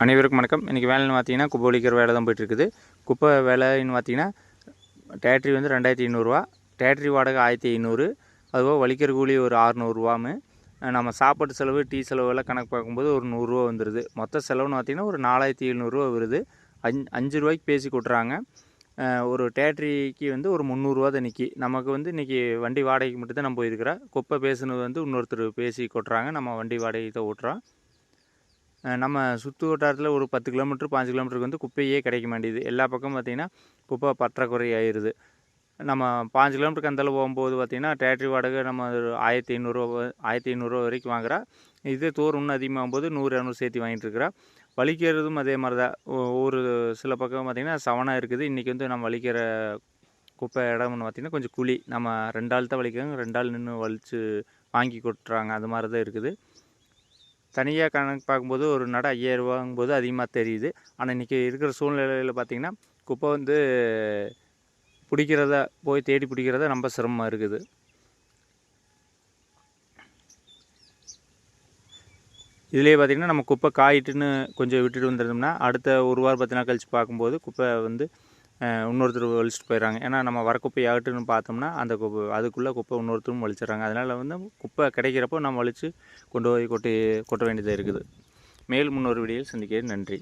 அனைவருக்கும் வணக்கம். இன்றைக்கி வேலைன்னு பார்த்தீங்கன்னா குப்பை ஒழிக்கிற வேலை தான் போயிட்டுருக்குது. குப்பை வேலைன்னு பார்த்தீங்கன்னா டேட்ரி வந்து 2500 டேட்ரி வாடகை 1500, அதுபோக வலிக்கிற கூலி ஒரு 600 நம்ம சாப்பாட்டு செலவு டீ செலவெல்லாம் கணக்கு பார்க்கும்போது ஒரு 100 வந்துடுது. மொத்த செலவுன்னு பார்த்தீங்கன்னா ஒரு 4700 வருது. 5 ரூபாய்க்கு பேசி கொட்டுறாங்க. ஒரு டேட்ரிக்கு வந்து ஒரு 300 தான் நிற்கி. நமக்கு வந்து இன்றைக்கி வண்டி வாடகைக்கு மட்டும் தான் நம்ம போயிருக்கிறோம். குப்பை பேசுனது வந்து இன்னொருத்தர் பேசி கொட்டுறாங்க. நம்ம வண்டி வாடகை தான் ஓட்டுறோம். நம்ம சுற்று வட்டாரத்தில் ஒரு 10 கிலோமீட்டர் 5 கிலோமீட்டருக்கு வந்து குப்பையே கிடைக்க மாட்டேங்குது. எல்லா பக்கமும் பார்த்திங்கன்னா குப்பை பற்றாக்குறை ஆயிடுது. நம்ம 5 கிலோமீட்டருக்கு அந்தளவு போகும்போது பார்த்திங்கன்னா டேட்ரி வாடகை நம்ம 1500 வரைக்கும் வாங்குகிறோம். இதே தூரம் இன்னும் அதிகமாகும்போது 100 200 சேர்த்து வாங்கிட்டு இருக்கிறோம். வலிக்கிறதும் அதே மாதிரி தான். ஒரு சில பக்கம் பார்த்திங்கன்னா சவனாக இருக்குது. இன்றைக்கி வந்து நம்ம வலிக்கிற குப்பை இடம்னு பார்த்திங்கன்னா கொஞ்சம் குழி. நம்ம 2 ஆள் தான் வலிக்கிறாங்க, 2 ஆள் நின்று வலித்து வாங்கி கொட்டுறாங்க. அது மாதிரி தான் இருக்குது. தனியாக கணக்கு பார்க்கும்போது ஒரு நட 5000 ரூபாங்கும்போது அதிகமாக தெரியுது. ஆனால் இன்றைக்கி இருக்கிற சூழ்நிலையில் பார்த்திங்கன்னா குப்பை வந்து போய் தேடி பிடிக்கிறத ரொம்ப சிரமமாக இருக்குது. இதிலே பார்த்திங்கன்னா நம்ம குப்பை காயிட்டுன்னு கொஞ்சம் விட்டுட்டு வந்துருந்தோம்னா அடுத்த ஒரு வாரம் 10 நாள் கழித்து பார்க்கும்போது குப்பை வந்து இன்னொருத்தர் வலிச்சுட்டு போயிடுறாங்க. ஏன்னா நம்ம வர குப்பை ஆகட்டுன்னு பார்த்தோம்னா அந்த குப்பை அதுக்குள்ளே குப்பை இன்னொருத்தரும் வலிச்சிட்றாங்க. அதனால் வந்து குப்பை கிடைக்கிறப்போ நம்ம வலித்து கொண்டு போய் கொட்ட வேண்டியதாக இருக்குது. மேலும் இன்னொரு வீடியோவில் சந்திக்கிறேன். நன்றி.